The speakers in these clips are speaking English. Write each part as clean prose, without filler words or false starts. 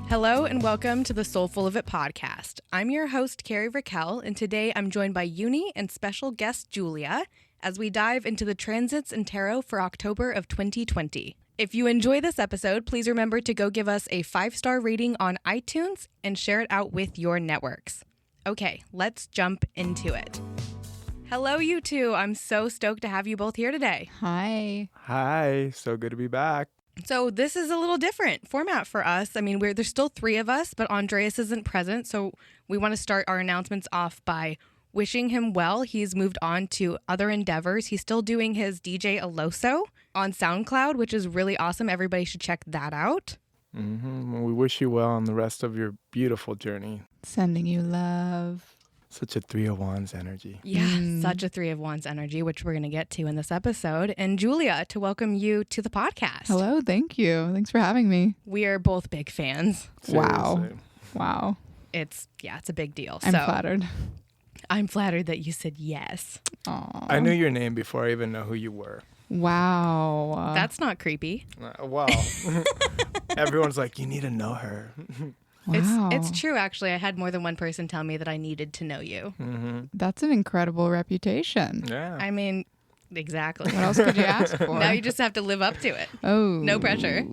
Hello and welcome to the Soulful of It podcast. I'm your host, Kari Raquel, and today I'm joined by Yunii and special guest Julia as we dive into the transits and tarot for October of 2020. If you enjoy this episode, please remember to go give us a 5-star rating on iTunes and share it out with your networks. Okay, let's jump into it. Hello, you two. I'm so stoked to have you both here today. Hi. Hi, so good to be back. So this is a little different format for us. I mean, there's still 3 of us, but Andreas isn't present. So we want to start our announcements off by wishing him well. He's moved on to other endeavors. He's still doing his DJ Aloso on SoundCloud, which is really awesome. Everybody should check that out. Well, we wish you well on the rest of your beautiful journey. Sending you love. Such a 3 of Wands energy. Yeah, such a 3 of Wands energy, which we're going to get to in this episode. And Julia, to welcome you to the podcast. Hello, thank you. Thanks for having me. We are both big fans. Seriously. Wow. It's a big deal. I'm flattered. I'm flattered that you said yes. Aww. I knew your name before I even know who you were. Wow. That's not creepy. Wow. Everyone's like, you need to know her. Wow. It's true, actually. I had more than one person tell me that I needed to know you. That's an incredible reputation. Yeah. I mean, exactly. What else could you ask for? Now you just have to live up to it. Oh. No pressure.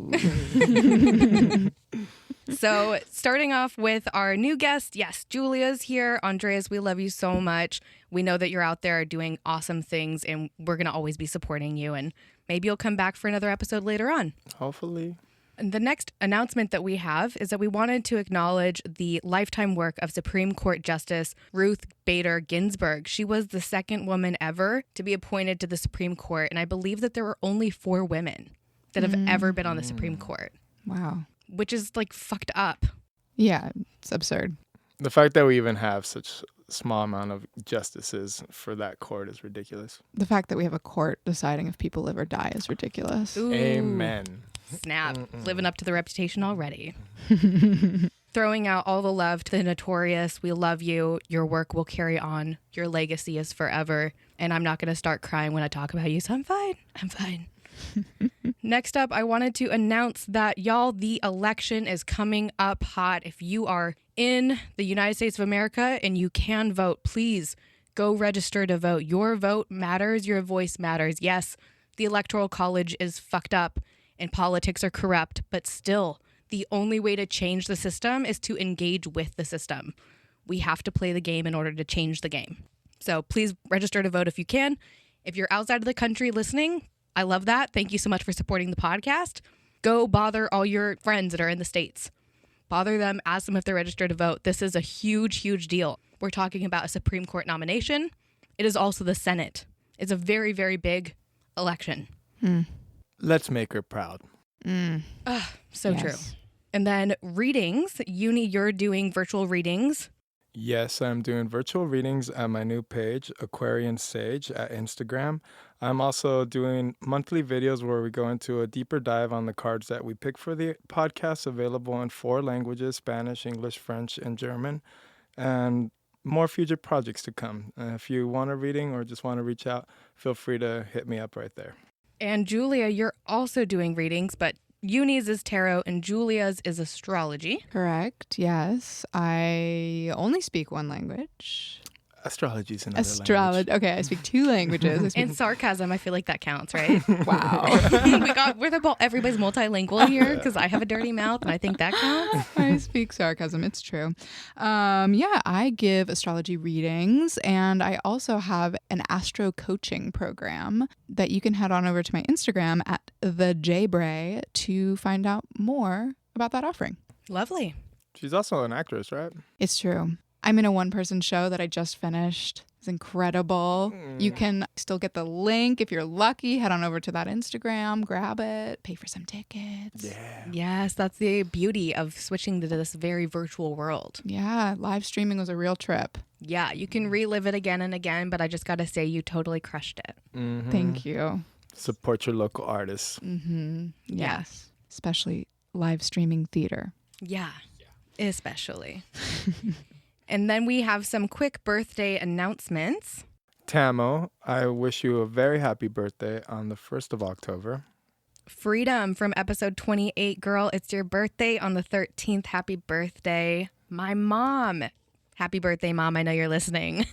So starting off with our new guest, yes, Julia's here. Andreas, we love you so much. We know that you're out there doing awesome things, and we're going to always be supporting you. And maybe you'll come back for another episode later on. Hopefully. And the next announcement that we have is that we wanted to acknowledge the lifetime work of Supreme Court Justice Ruth Bader Ginsburg. She was the second woman ever to be appointed to the Supreme Court, and I believe that there were only 4 women that have ever been on the Supreme Court. Wow. Which is like fucked up. Yeah, it's absurd. The fact that we even have such a small amount of justices for that court is ridiculous. The fact that we have a court deciding if people live or die is ridiculous. Ooh. Amen. Snap. Living up to the reputation already. Throwing out all the love to the notorious. We love you. Your work will carry on. Your legacy is forever. And I'm not going to start crying when I talk about you, so I'm fine. I'm fine. Next up, I wanted to announce that, y'all, the election is coming up hot. If you are in the United States of America and you can vote, please go register to vote. Your vote matters. Your voice matters. Yes, the Electoral College is fucked up and politics are corrupt, but still, the only way to change the system is to engage with the system. We have to play the game in order to change the game. So please register to vote if you can. If you're outside of the country listening, I love that. Thank you so much for supporting the podcast. Go bother all your friends that are in the States. Bother them, ask them if they're registered to vote. This is a huge, huge deal. We're talking about a Supreme Court nomination. It is also the Senate. It's a very, very big election. Let's make her proud. So Yes. true. And then readings. Yunii, you're doing virtual readings. Yes, I'm doing virtual readings at my new page, Aquarian Sage, at Instagram. I'm also doing monthly videos where we go into a deeper dive on the cards that we pick for the podcast, available in 4 languages, Spanish, English, French, and German, and more future projects to come. If you want a reading or just want to reach out, feel free to hit me up right there. And Julia, you're also doing readings, but Yunii's is tarot and Julia's is astrology. Correct. Yes. I only speak one language. Astrology is another language. Okay, I speak 2 languages. I speak And sarcasm, I feel like that counts, right? wow. Everybody's multilingual here because I have a dirty mouth and I think that counts. I speak sarcasm. It's true. I give astrology readings, and I also have an astro coaching program that you can head on over to my Instagram at @thejbray to find out more about that offering. Lovely. She's also an actress, right? It's true. I'm in a 1-person show that I just finished. It's incredible. You can still get the link if you're lucky. Head on over to that Instagram, grab it, pay for some tickets. Yeah. Yes, that's the beauty of switching to this very virtual world. Yeah, live streaming was a real trip. Yeah, you can relive it again and again, but I just got to say you totally crushed it. Thank you. Support your local artists. Yes. Especially live streaming theater. Yeah. Especially. And then we have some quick birthday announcements. Tamo, I wish you a very happy birthday on the 1st of October. Freedom from episode 28. Girl, it's your birthday on the 13th. Happy birthday. My mom. Happy birthday, Mom. I know you're listening.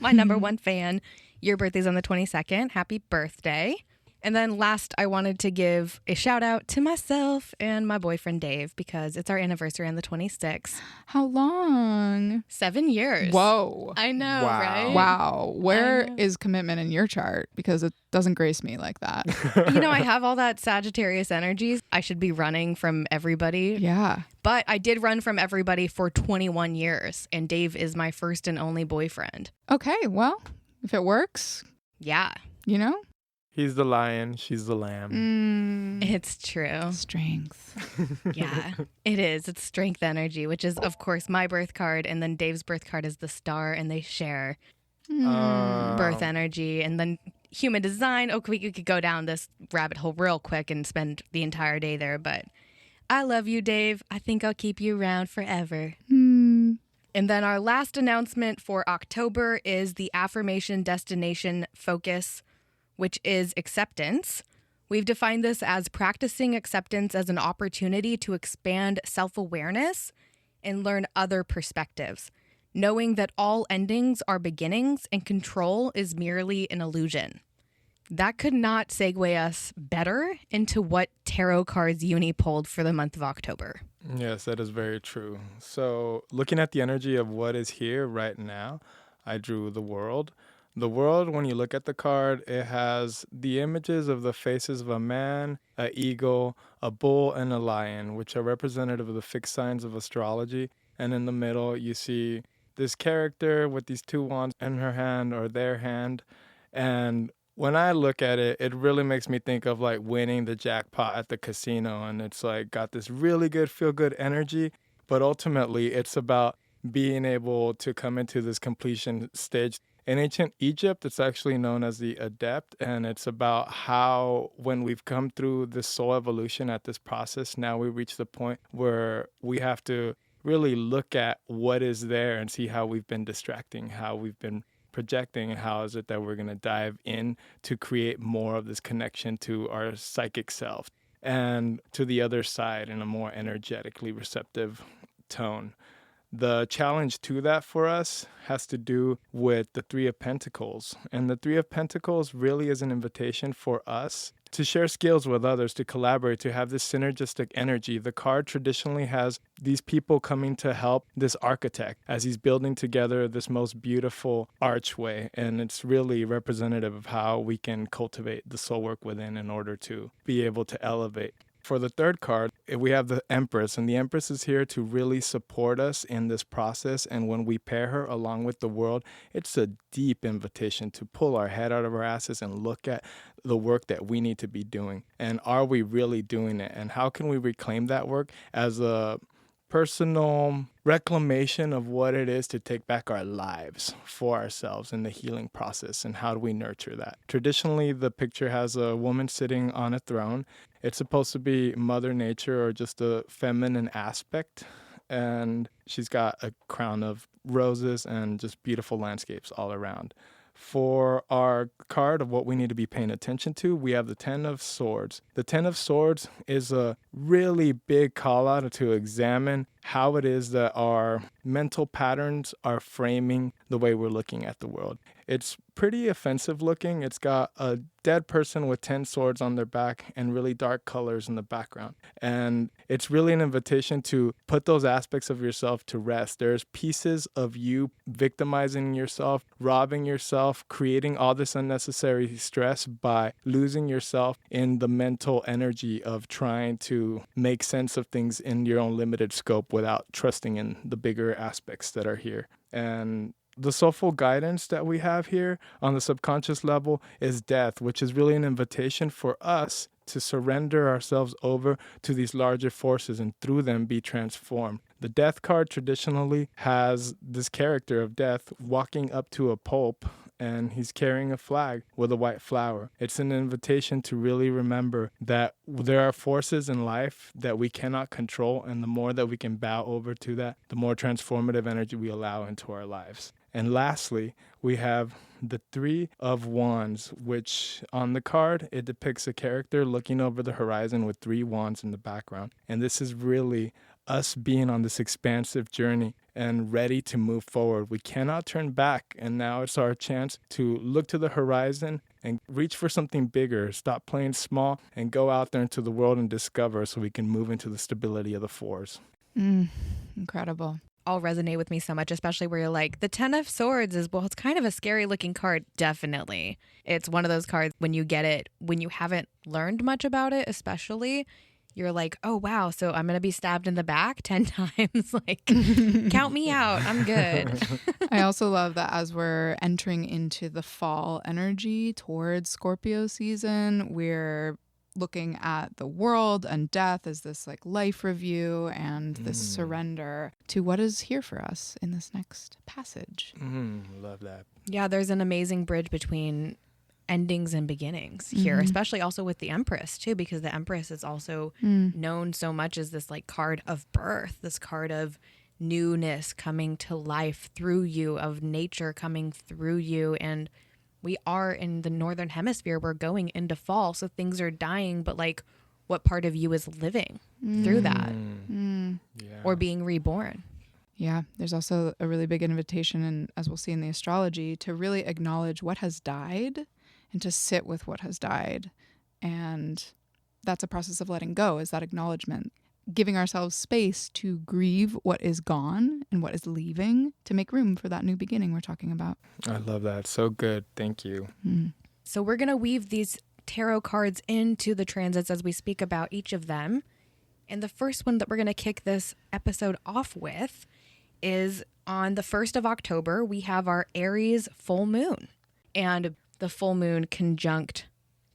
My number one fan. Your birthday's on the 22nd. Happy birthday. And then last, I wanted to give a shout out to myself and my boyfriend, Dave, because it's our anniversary on the 26th. How long? 7 years. Whoa. I know, Wow. right? Wow. Where know. is commitment in your chart? Because it doesn't grace me like that. I have all that Sagittarius energies. I should be running from everybody. Yeah. But I did run from everybody for 21 years. And Dave is my first and only boyfriend. Okay. Well, if it works, Yeah, you know? He's the lion, she's the lamb. it's true. Strength. Yeah, it is. It's strength energy, which is, of course, my birth card. And then Dave's birth card is the star, and they share birth energy. And then human design. Oh, we could go down this rabbit hole real quick and spend the entire day there. But I love you, Dave. I think I'll keep you around forever. And then our last announcement for October is the affirmation destination focus, which is acceptance. We've defined this as practicing acceptance as an opportunity to expand self-awareness and learn other perspectives, knowing that all endings are beginnings and control is merely an illusion. That could not segue us better into what tarot cards Yunii pulled for the month of October. Yes, that is very true. So looking at the energy of what is here right now, I drew the world. The world, when you look at the card, it has the images of the faces of a man, an eagle, a bull, and a lion, which are representative of the fixed signs of astrology. And in the middle, you see this character with these two wands in her hand or their hand. And when I look at it, it really makes me think of like winning the jackpot at the casino. And it's like got this really good feel-good energy. But ultimately, it's about being able to come into this completion stage. In ancient Egypt, it's actually known as the adept, and it's about how when we've come through this soul evolution at this process, now we reach the point where we have to really look at what is there and see how we've been distracting, how we've been projecting, and how is it that we're going to dive in to create more of this connection to our psychic self and to the other side in a more energetically receptive tone. The challenge to that for us has to do with the Three of Pentacles. And the Three of Pentacles really is an invitation for us to share skills with others, to collaborate, to have this synergistic energy. The card traditionally has these people coming to help this architect as he's building together this most beautiful archway. And it's really representative of how we can cultivate the soul work within in order to be able to elevate. For the third card, we have the Empress, and the Empress is here to really support us in this process. And when we pair her along with the world, it's a deep invitation to pull our head out of our asses and look at the work that we need to be doing. And are we really doing it? And how can we reclaim that work as a personal reclamation of what it is to take back our lives for ourselves in the healing process, and how do we nurture that? Traditionally, the picture has a woman sitting on a throne. It's supposed to be Mother Nature or just a feminine aspect, and she's got a crown of roses and just beautiful landscapes all around. For our card of what we need to be paying attention to, we have the Ten of Swords. The Ten of Swords is a really big call out to examine how it is that our mental patterns are framing the way we're looking at the world. It's pretty offensive looking. It's got a dead person with 10 swords on their back and really dark colors in the background. And it's really an invitation to put those aspects of yourself to rest. There's pieces of you victimizing yourself, robbing yourself, creating all this unnecessary stress by losing yourself in the mental energy of trying to make sense of things in your own limited scope without trusting in the bigger aspects that are here. And the soulful guidance that we have here on the subconscious level is death, which is really an invitation for us to surrender ourselves over to these larger forces and through them be transformed. The death card traditionally has this character of death walking up to a pulp, and he's carrying a flag with a white flower. It's an invitation to really remember that there are forces in life that we cannot control, and the more that we can bow over to that, the more transformative energy we allow into our lives. And lastly, we have the Three of Wands, which on the card, it depicts a character looking over the horizon with 3 wands in the background. And this is really us being on this expansive journey and ready to move forward. We cannot turn back. And now it's our chance to look to the horizon and reach for something bigger. Stop playing small and go out there into the world and discover, so we can move into the stability of the 4s. Incredible. All resonate with me so much, especially where you're like, the 10 of Swords is, well, it's kind of a scary looking card. Definitely. It's one of those cards when you get it, when you haven't learned much about it, especially, you're like, oh, wow, so I'm going to be stabbed in the back 10 times. Like, count me out. I'm good. I also love that as we're entering into the fall energy towards Scorpio season, we're looking at the world and death as this like life review and this surrender to what is here for us in this next passage. Love that. Yeah, there's an amazing bridge between endings and beginnings here, especially also with the Empress too, because the Empress is also known so much as this like card of birth, this card of newness coming to life through you, of nature coming through you. And we are in the northern hemisphere, we're going into fall, so things are dying, but like, what part of you is living through that or being reborn? Yeah, there's also a really big invitation, and as we'll see in the astrology, to really acknowledge what has died and to sit with what has died. And that's a process of letting go, is that acknowledgement, giving ourselves space to grieve what is gone and what is leaving to make room for that new beginning we're talking about. I love that. So good. Thank you. So we're going to weave these tarot cards into the transits as we speak about each of them. And the first one that we're going to kick this episode off with is on the 1st of October, we have our Aries full moon. And the full moon conjunct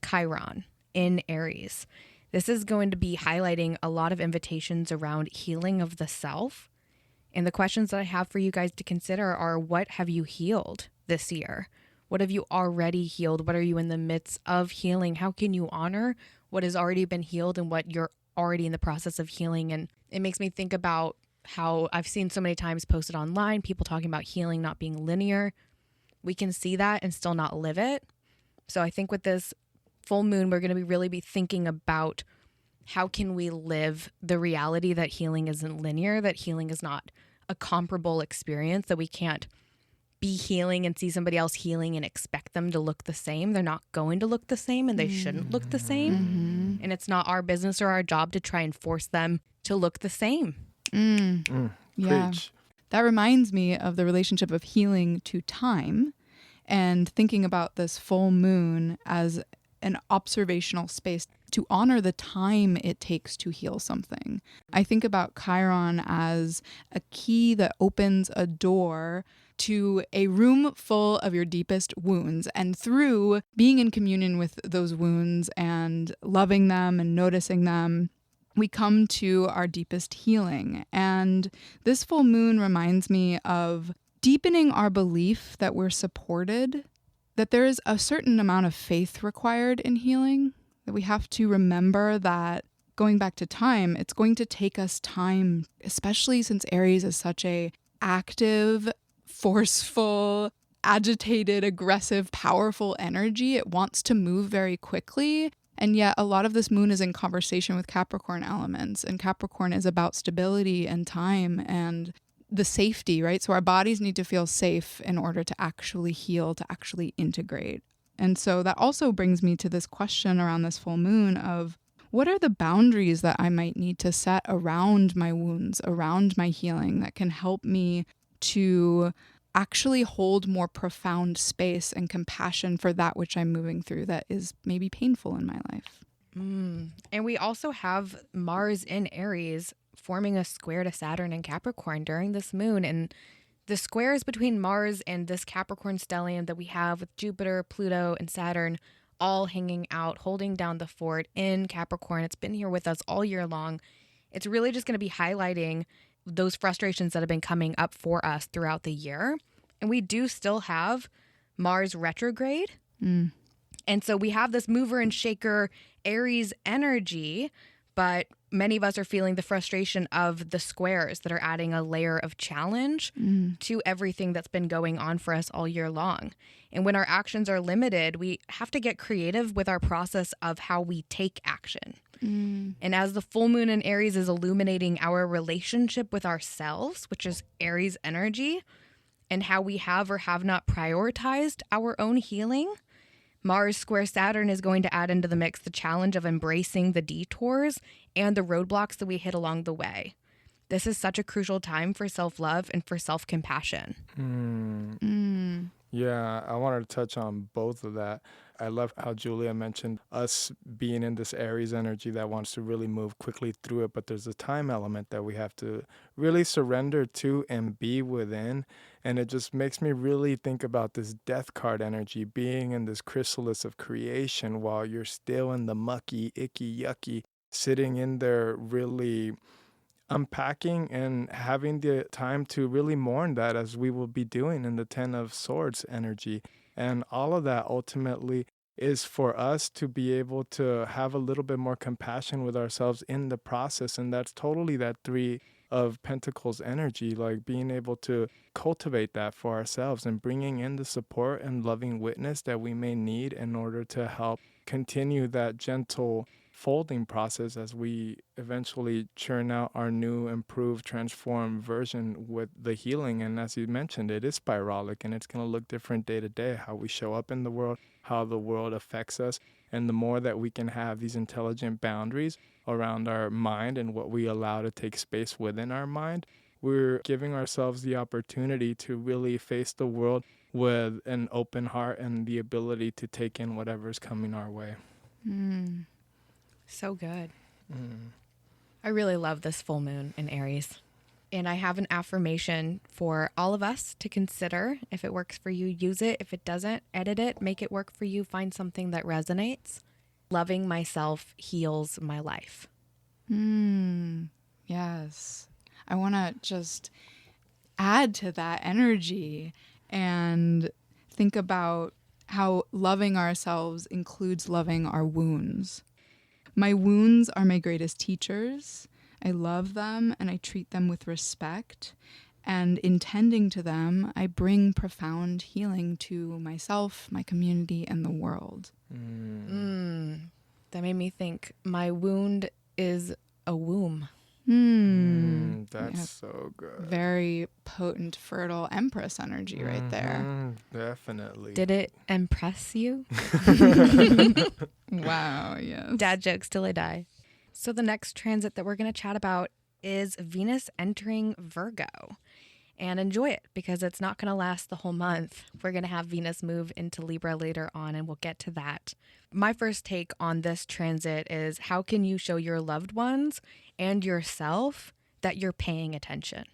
Chiron in Aries. This is going to be highlighting a lot of invitations around healing of the self. And the questions that I have for you guys to consider are, what have you healed this year? What have you already healed? What are you in the midst of healing? How can you honor what has already been healed and what you're already in the process of healing? And it makes me think about how I've seen so many times posted online, people talking about healing not being linear. We can see that and still not live it. So I think with this full moon, we're going to really be thinking about how can we live the reality that healing isn't linear, that healing is not a comparable experience, that we can't be healing and see somebody else healing and expect them to look the same. They're not going to look the same, and they shouldn't look the same. And it's not our business or our job to try and force them to look the same. Yeah. Preach. That reminds me of the relationship of healing to time and thinking about this full moon as an observational space to honor the time it takes to heal something. I think about Chiron as a key that opens a door to a room full of your deepest wounds. And through being in communion with those wounds and loving them and noticing them, we come to our deepest healing. And this full moon reminds me of deepening our belief that we're supported, that there is a certain amount of faith required in healing, that we have to remember that going back to time, it's going to take us time, especially since Aries is such a active, forceful, agitated, aggressive, powerful energy. It wants to move very quickly. And yet a lot of this moon is in conversation with Capricorn elements, and Capricorn is about stability and time and the safety, right? So our bodies need to feel safe in order to actually heal, to actually integrate. And so that also brings me to this question around this full moon of, what are the boundaries that I might need to set around my wounds, around my healing, that can help me to actually hold more profound space and compassion for that which I'm moving through that is maybe painful in my life. And we also have Mars in Aries forming a square to Saturn and Capricorn during this moon. And the squares between Mars and this Capricorn stellium that we have with Jupiter, Pluto, and Saturn all hanging out, holding down the fort in Capricorn. It's been here with us all year long. It's really just going to be highlighting those frustrations that have been coming up for us throughout the year. And we do still have Mars retrograde. And so we have this mover and shaker Aries energy But many of us are feeling the frustration of the squares that are adding a layer of challenge to everything that's been going on for us all year long. And when our actions are limited, we have to get creative with our process of how we take action. And as the full moon in Aries is illuminating our relationship with ourselves, which is Aries energy, and how we have or have not prioritized our own healing, Mars square Saturn is going to add into the mix the challenge of embracing the detours and the roadblocks that we hit along the way. This is such a crucial time for self-love and for self-compassion. Yeah, I wanted to touch on both of that. I love how Julia mentioned us being in this Aries energy that wants to really move quickly through it, but there's a time element that we have to really surrender to and be within. And it just makes me really think about this death card energy, being in this chrysalis of creation while you're still in the mucky, icky, yucky, sitting in there really unpacking and having the time to really mourn that, as we will be doing in the Ten of Swords energy. And all of that ultimately is for us to be able to have a little bit more compassion with ourselves in the process. And that's totally that Three of Pentacles energy, like being able to cultivate that for ourselves and bringing in the support and loving witness that we may need in order to help continue that gentle folding process as we eventually churn out our new, improved, transformed version with the healing. And as you mentioned, it is spiralic and it's going to look different day to day, how we show up in the world, how the world affects us. And the more that we can have these intelligent boundaries around our mind and what we allow to take space within our mind, we're giving ourselves the opportunity to really face the world with an open heart and the ability to take in whatever's coming our way. So good. I really love this full moon in Aries. And I have an affirmation for all of us to consider. If it works for you, use it. If it doesn't, edit it, make it work for you. Find something that resonates. Loving myself heals my life. Yes. I want to just add to that energy and think about how loving ourselves includes loving our wounds. My wounds are my greatest teachers. I love them and I treat them with respect. And in tending to them, I bring profound healing to myself, my community, and the world. That made me think my wound is a womb. That's so good. Very potent, fertile Empress energy right there. Definitely. Did it impress you? Wow, yes. Dad jokes till I die. So the next transit that we're going to chat about is Venus entering Virgo. And enjoy it because it's not going to last the whole month. We're going to have Venus move into Libra later on, and we'll get to that. My first take on this transit is how can you show your loved ones and yourself that you're paying attention?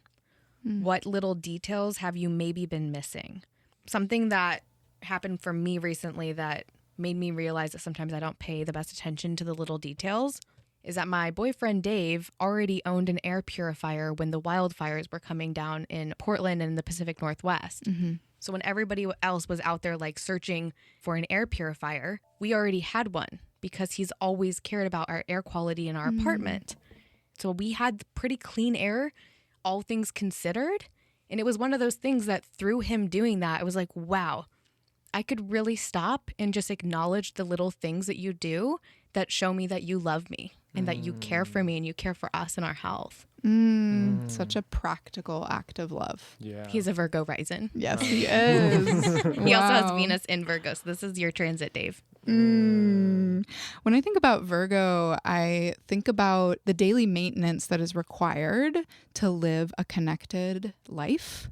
What little details have you maybe been missing? Something that happened for me recently that made me realize that sometimes I don't pay the best attention to the little details is that my boyfriend Dave already owned an air purifier when the wildfires were coming down in Portland and the Pacific Northwest. So when everybody else was out there like searching for an air purifier, we already had one because he's always cared about our air quality in our apartment. So we had pretty clean air, all things considered. And it was one of those things that through him doing that, I was like, wow, I could really stop and just acknowledge the little things that you do that show me that you love me and that you care for me and you care for us and our health. Such a practical act of love. Yeah. He's a Virgo rising. Yes, he is. He also has Venus in Virgo. So this is your transit, Dave. When I think about Virgo, I think about the daily maintenance that is required to live a connected life.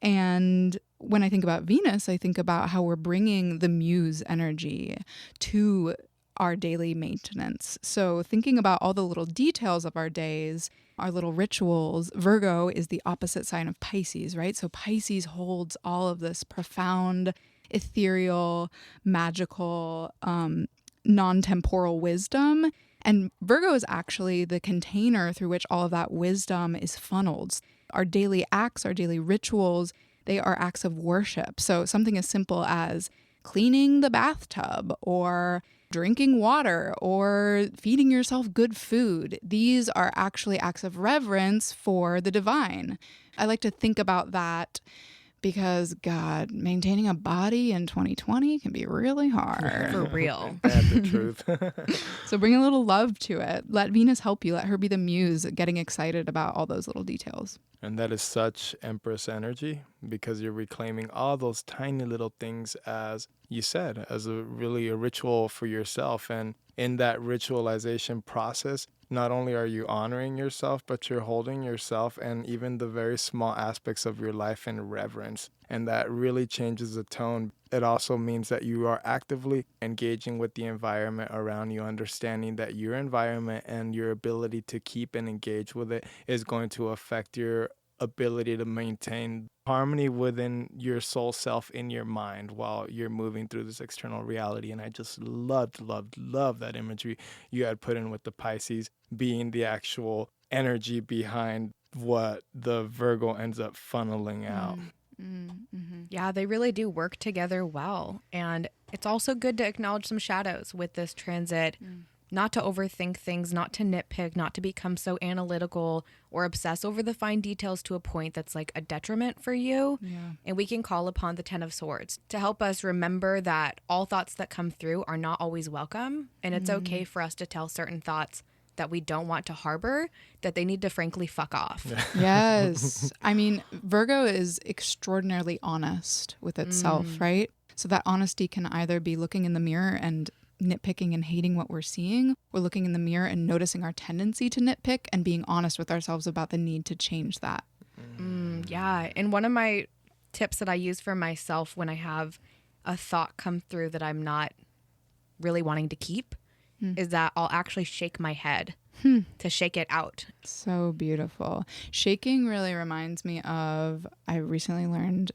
And when I think about Venus, I think about how we're bringing the muse energy to our daily maintenance. So thinking about all the little details of our days, our little rituals, Virgo is the opposite sign of Pisces, right? So Pisces holds all of this profound, ethereal, magical, non-temporal wisdom. And Virgo is actually the container through which all of that wisdom is funneled. Our daily acts, our daily rituals, they are acts of worship. So something as simple as cleaning the bathtub or drinking water or feeding yourself good food. These are actually acts of reverence for the divine. I like to think about that because, God, maintaining a body in 2020 can be really hard. For real. That's the truth. So bring a little love to it. Let Venus help you. Let her be the muse, getting excited about all those little details. And that is such Empress energy because you're reclaiming all those tiny little things, as you said, as a ritual for yourself. And in that ritualization process, not only are you honoring yourself, but you're holding yourself and even the very small aspects of your life in reverence. And that really changes the tone. It also means that you are actively engaging with the environment around you, understanding that your environment and your ability to keep and engage with it is going to affect your ability to maintain harmony within your soul self in your mind while you're moving through this external reality. And I just loved that imagery you had put in with the Pisces being the actual energy behind what the Virgo ends up funneling out. Yeah, they really do work together well. And it's also good to acknowledge some shadows with this transit. Not to overthink things, not to nitpick, not to become so analytical or obsess over the fine details to a point that's like a detriment for you. Yeah. And we can call upon the Ten of Swords to help us remember that all thoughts that come through are not always welcome. And it's okay for us to tell certain thoughts that we don't want to harbor, that they need to frankly fuck off. Yes. I mean, Virgo is extraordinarily honest with itself, right? So that honesty can either be looking in the mirror and nitpicking and hating what we're seeing, or looking in the mirror and noticing our tendency to nitpick and being honest with ourselves about the need to change that. Yeah. And one of my tips that I use for myself when I have a thought come through that I'm not really wanting to keep is that I'll actually shake my head to shake it out. So beautiful. Shaking really reminds me of, I recently learned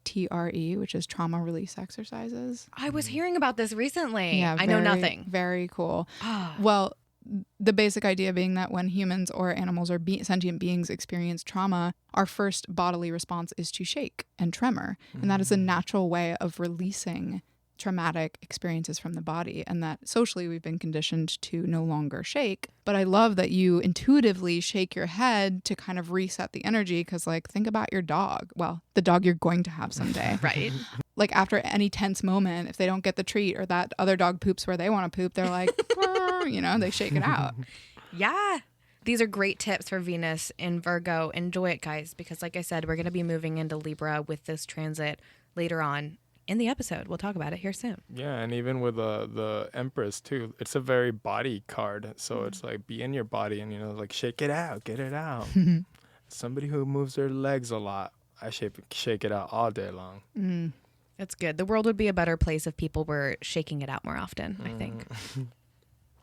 TRE, which is trauma release exercises. I was hearing about this recently. Yeah, I know nothing. Very cool. Well, the basic idea being that when humans or animals or sentient beings experience trauma, our first bodily response is to shake and tremor. And that is a natural way of releasing traumatic experiences from the body, and that socially we've been conditioned to no longer shake. But I love that you intuitively shake your head to kind of reset the energy, because like, think about your dog. Well, the dog you're going to have someday. Right. Like after any tense moment, if they don't get the treat or that other dog poops where they want to poop, they're like, they shake it out. Yeah. These are great tips for Venus in Virgo. Enjoy it, guys, because like I said, we're going to be moving into Libra with this transit later on in the episode. We'll talk about it here soon. Yeah, and even with the Empress too, it's a very body card. So it's like, be in your body and, like, shake it out, get it out. Somebody who moves their legs a lot, I shake it out all day long. It's good. The world would be a better place if people were shaking it out more often, I think.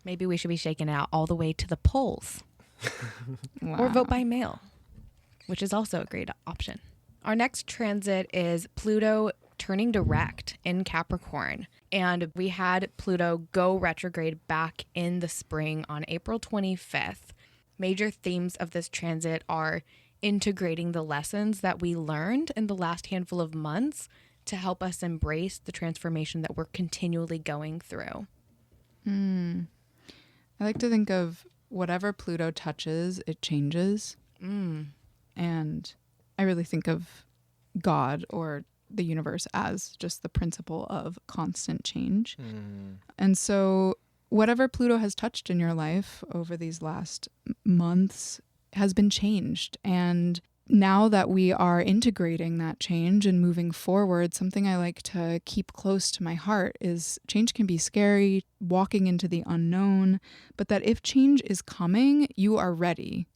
Maybe we should be shaking it out all the way to the polls. Or vote by mail, which is also a great option. Our next transit is Pluto turning direct in Capricorn. And we had Pluto go retrograde back in the spring on April 25th. Major themes of this transit are integrating the lessons that we learned in the last handful of months to help us embrace the transformation that we're continually going through. I like to think of whatever Pluto touches, it changes. And I really think of God or the universe as just the principle of constant change. And so whatever Pluto has touched in your life over these last months has been changed. And now that we are integrating that change and moving forward, something I like to keep close to my heart is change can be scary, walking into the unknown, but that if change is coming, you are ready.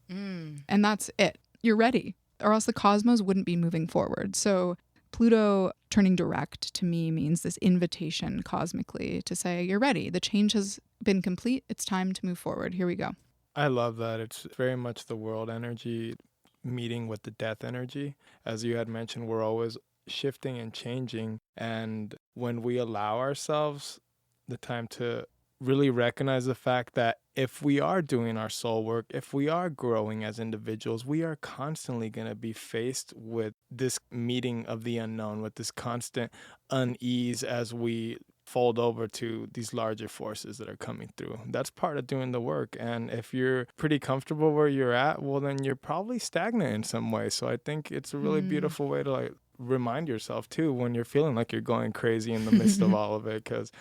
And that's it. You're ready, or else the cosmos wouldn't be moving forward. So Pluto turning direct to me means this invitation cosmically to say, you're ready. The change has been complete. It's time to move forward. Here we go. I love that. It's very much the world energy meeting with the death energy. As you had mentioned, we're always shifting and changing. And when we allow ourselves the time to really recognize the fact that if we are doing our soul work, if we are growing as individuals, we are constantly going to be faced with this meeting of the unknown, with this constant unease as we fold over to these larger forces that are coming through. That's part of doing the work. And if you're pretty comfortable where you're at, well, then you're probably stagnant in some way. So I think it's a really beautiful way to like remind yourself too when you're feeling like you're going crazy in the midst of all of it, because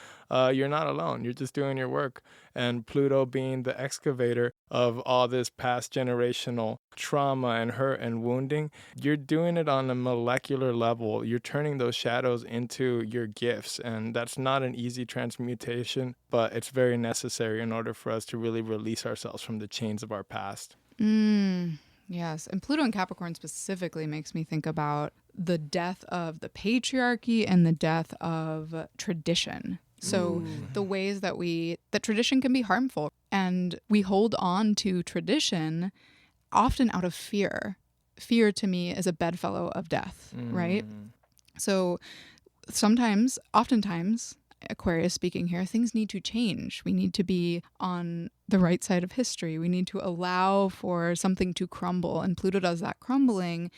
you're not alone. You're just doing your work. And Pluto being the excavator of all this past generational trauma and hurt and wounding, you're doing it on a molecular level. You're turning those shadows into your gifts, and that's not an easy transmutation, but it's very necessary in order for us to really release ourselves from the chains of our past. Yes. And Pluto in Capricorn specifically makes me think about the death of the patriarchy and the death of tradition. So the ways that tradition can be harmful, and we hold on to tradition often out of fear. Fear to me is a bedfellow of death, right? So oftentimes, Aquarius speaking here, things need to change. We need to be on the right side of history. We need to allow for something to crumble. And Pluto does that crumbling.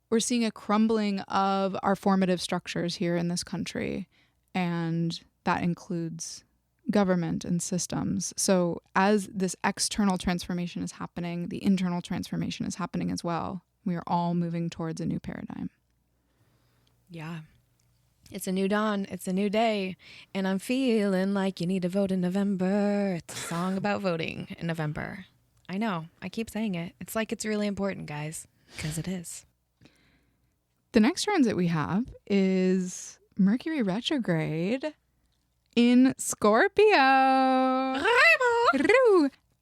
We're seeing a crumbling of our formative structures here in this country. And that includes government and systems. So as this external transformation is happening, the internal transformation is happening as well. We are all moving towards a new paradigm. Yeah. It's a new dawn. It's a new day. And I'm feeling like you need to vote in November. It's a song about voting in November. I know. I keep saying it. It's like it's really important, guys. Because it is. The next transit we have is Mercury Retrograde in Scorpio.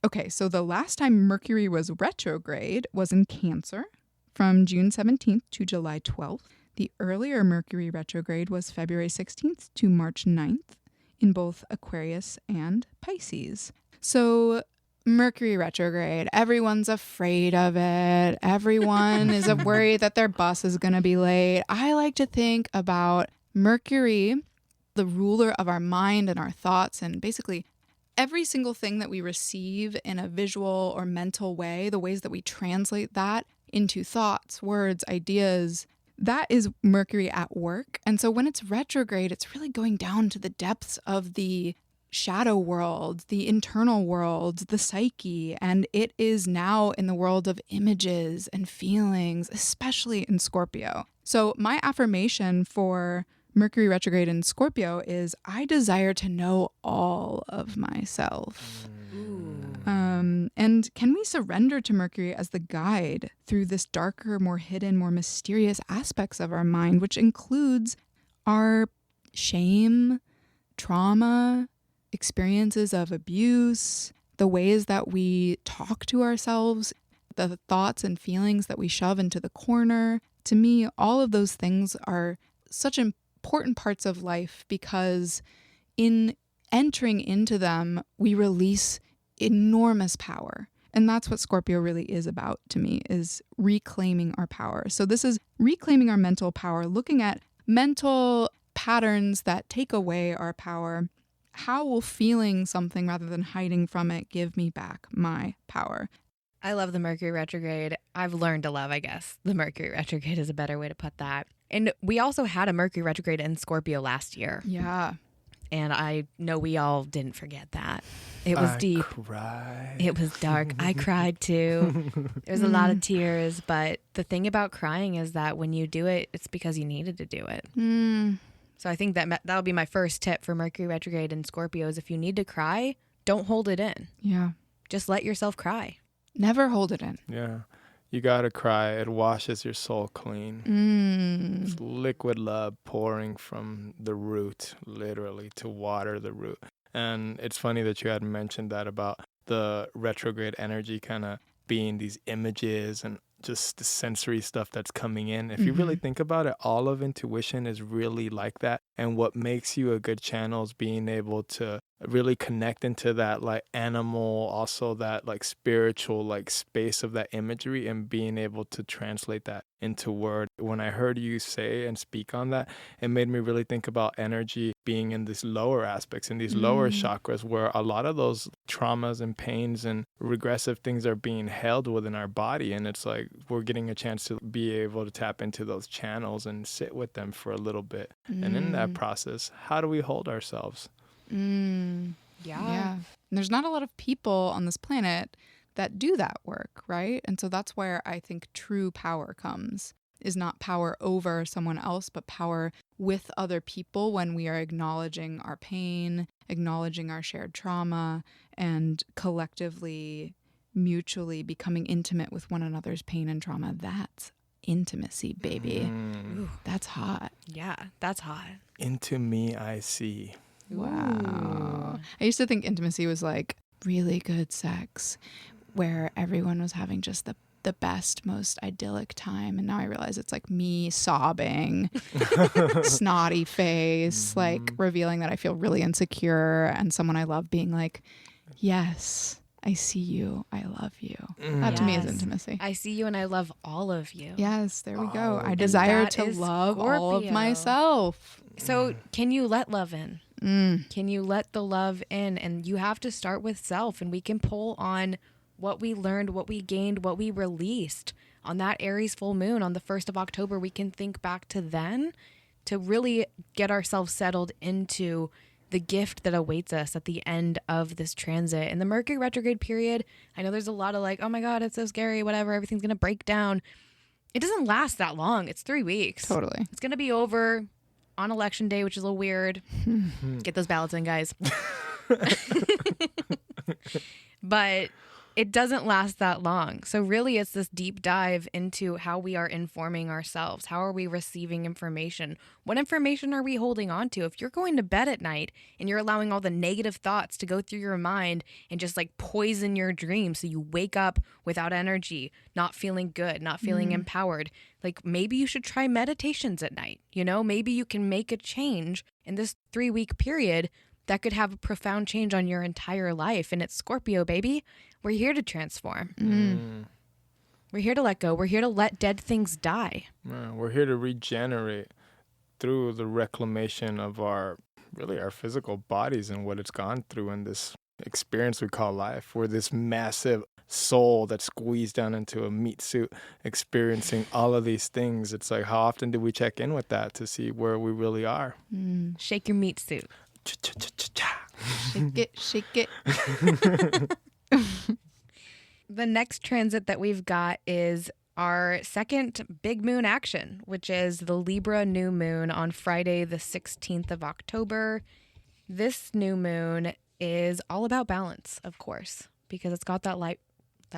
Okay, so the last time Mercury was retrograde was in Cancer from June 17th to July 12th. The earlier Mercury retrograde was February 16th to March 9th in both Aquarius and Pisces. So Mercury retrograde, everyone's afraid of it. Everyone is worried that their bus is going to be late. I like to think about Mercury, the ruler of our mind and our thoughts, and basically every single thing that we receive in a visual or mental way, the ways that we translate that into thoughts, words, ideas, that is Mercury at work. And so when it's retrograde, it's really going down to the depths of the shadow world, the internal world, the psyche. And it is now in the world of images and feelings, especially in Scorpio. So my affirmation for Mercury retrograde in Scorpio is I desire to know all of myself. And can we surrender to Mercury as the guide through this darker, more hidden, more mysterious aspects of our mind, which includes our shame, trauma, experiences of abuse, the ways that we talk to ourselves, the thoughts and feelings that we shove into the corner. To me, all of those things are such important parts of life because in entering into them, we release enormous power. And that's what Scorpio really is about to me, is reclaiming our power. So this is reclaiming our mental power, looking at mental patterns that take away our power. How will feeling something rather than hiding from it give me back my power? I love the Mercury retrograde. I've learned to love, I guess. The Mercury retrograde is a better way to put that. And we also had a Mercury retrograde in Scorpio last year. Yeah. And I know we all didn't forget that. It was deep. Cried. It was dark. I cried too. There's a lot of tears. But the thing about crying is that when you do it, it's because you needed to do it. So I think that'll be my first tip for Mercury retrograde in Scorpio is if you need to cry, don't hold it in. Yeah. Just let yourself cry. Never hold it in. Yeah. You gotta cry. It washes your soul clean. It's liquid love pouring from the root, literally, to water the root. And it's funny that you had mentioned that about the retrograde energy kind of being these images and just the sensory stuff that's coming in. If you really think about it, all of intuition is really like that. And what makes you a good channel is being able to really connect into that like animal, also that like spiritual like space of that imagery, and being able to translate that into word. When I heard you say and speak on that, it made me really think about energy being in these lower aspects, in these lower chakras, where a lot of those traumas and pains and regressive things are being held within our body. And it's like we're getting a chance to be able to tap into those channels and sit with them for a little bit. And in that process, how do we hold ourselves? Yeah. And there's not a lot of people on this planet that do that work, right? And so that's where I think true power comes, is not power over someone else, but power with other people when we are acknowledging our pain, acknowledging our shared trauma, and collectively, mutually becoming intimate with one another's pain and trauma. That's intimacy, baby. Ooh. That's hot. Yeah, that's hot. Into me I see. Wow. I used to think intimacy was like really good sex where everyone was having just the best, most idyllic time. And now I realize it's like me sobbing, snotty face, like revealing that I feel really insecure, and someone I love being like, yes, I see you. I love you. That to me is intimacy. I see you and I love all of you. Yes, there we go. I desire to love all of myself. So can you let love in? Can you let the love in? And you have to start with self, and we can pull on what we learned, what we gained, what we released on that Aries full moon on the 1st of October. We can think back to then to really get ourselves settled into the gift that awaits us at the end of this transit. In the Mercury retrograde period, I know there's a lot of like, oh my God, it's so scary, whatever, everything's going to break down. It doesn't last that long. It's 3 weeks. Totally. It's going to be over on election day, which is a little weird. Get those ballots in, guys. But it doesn't last that long. So really it's this deep dive into how we are informing ourselves. How are we receiving information? What information are we holding on to? If you're going to bed at night and you're allowing all the negative thoughts to go through your mind and just like poison your dreams, so you wake up without energy, not feeling good, not feeling empowered, like maybe you should try meditations at night. You know, maybe you can make a change in this 3-week period that could have a profound change on your entire life. And it's Scorpio, baby. We're here to transform. We're here to let go. We're here to let dead things die. We're here to regenerate through the reclamation of our physical bodies and what it's gone through in this experience we call life. We're this massive soul that's squeezed down into a meat suit, experiencing all of these things. It's like, how often do we check in with that to see where we really are? Shake your meat suit. Shake it, shake it. The next transit that we've got is our second big moon action, which is the Libra new moon on Friday, the 16th of October. This new moon is all about balance, of course, because it's got that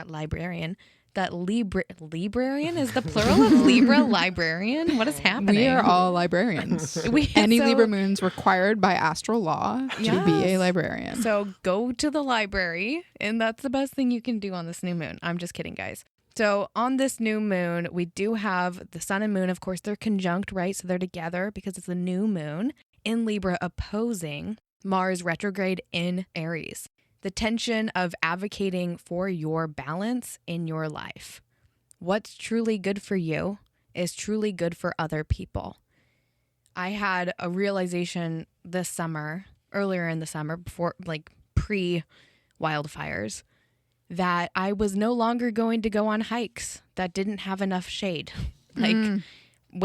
librarian. That librarian is the plural of Libra, librarian. What is happening? We are all librarians. Any Libra moons required by astral law to be a librarian. So go to the library, and that's the best thing you can do on this new moon. I'm just kidding, guys. So on this new moon, we do have the sun and moon. Of course, they're conjunct, right? So they're together because it's a new moon in Libra opposing Mars retrograde in Aries. The tension of advocating for your balance in your life. What's truly good for you is truly good for other people. I had a realization this summer, earlier in the summer, before like pre-wildfires, that I was no longer going to go on hikes that didn't have enough shade. When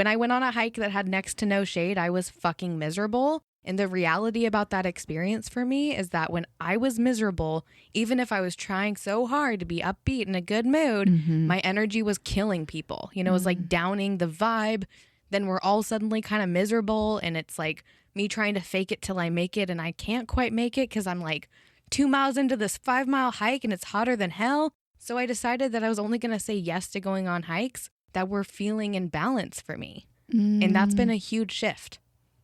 I went on a hike that had next to no shade, I was fucking miserable. And the reality about that experience for me is that when I was miserable, even if I was trying so hard to be upbeat in a good mood, my energy was killing people. You know, it was like downing the vibe. Then we're all suddenly kind of miserable. And it's like me trying to fake it till I make it. And I can't quite make it because I'm like 2 miles into this 5-mile hike and it's hotter than hell. So I decided that I was only going to say yes to going on hikes that were feeling in balance for me. And that's been a huge shift.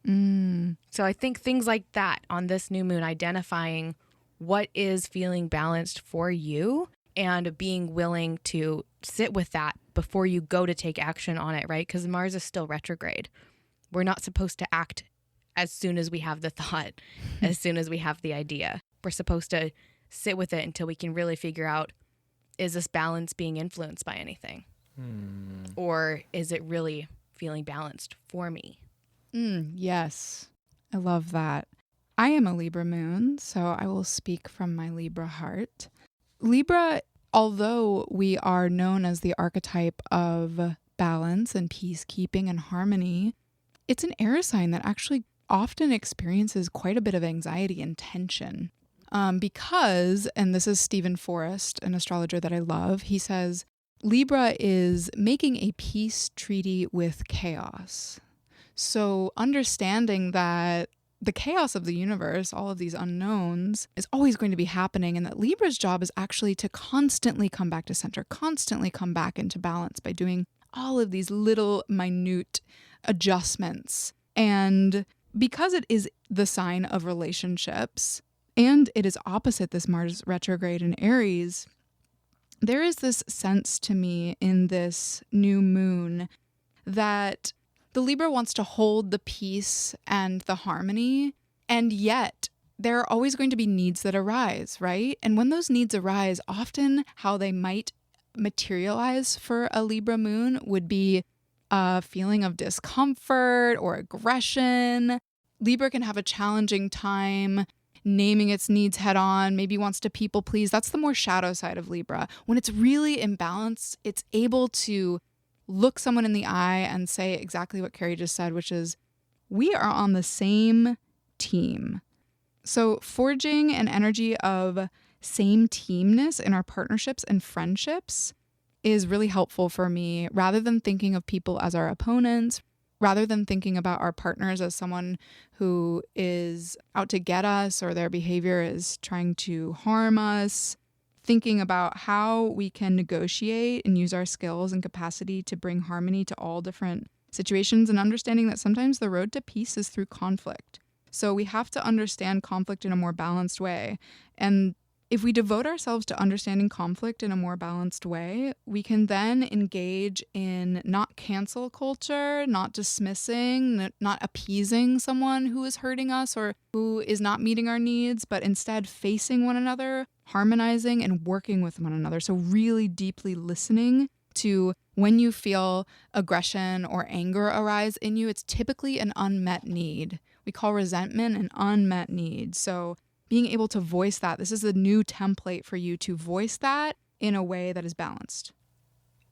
So I think things like that on this new moon, identifying what is feeling balanced for you and being willing to sit with that before you go to take action on it, right? Because Mars is still retrograde. We're not supposed to act as soon as we have the thought, as soon as we have the idea. We're supposed to sit with it until we can really figure out, is this balance being influenced by anything? Or is it really feeling balanced for me? Yes, I love that. I am a Libra moon, so I will speak from my Libra heart. Libra, although we are known as the archetype of balance and peacekeeping and harmony, it's an air sign that actually often experiences quite a bit of anxiety and tension. Because, and this is Stephen Forrest, an astrologer that I love, he says, Libra is making a peace treaty with chaos. So understanding that the chaos of the universe, all of these unknowns, is always going to be happening, and that Libra's job is actually to constantly come back to center, constantly come back into balance by doing all of these little minute adjustments. And because it is the sign of relationships, and it is opposite this Mars retrograde in Aries, there is this sense to me in this new moon that the Libra wants to hold the peace and the harmony, and yet there are always going to be needs that arise, right? And when those needs arise, often how they might materialize for a Libra moon would be a feeling of discomfort or aggression. Libra can have a challenging time naming its needs head on, maybe wants to people please. That's the more shadow side of Libra. When it's really imbalanced, it's able to look someone in the eye and say exactly what Kari just said, which is, we are on the same team. So forging an energy of same teamness in our partnerships and friendships is really helpful for me, rather than thinking of people as our opponents, rather than thinking about our partners as someone who is out to get us or their behavior is trying to harm us. Thinking about how we can negotiate and use our skills and capacity to bring harmony to all different situations, and understanding that sometimes the road to peace is through conflict. So we have to understand conflict in a more balanced way. And if we devote ourselves to understanding conflict in a more balanced way, we can then engage in not cancel culture, not dismissing, not appeasing someone who is hurting us or who is not meeting our needs, but instead facing one another, harmonizing and working with one another. So really deeply listening to when you feel aggression or anger arise in you, it's typically an unmet need. We call resentment an unmet need. So being able to voice that, this is a new template for you to voice that in a way that is balanced.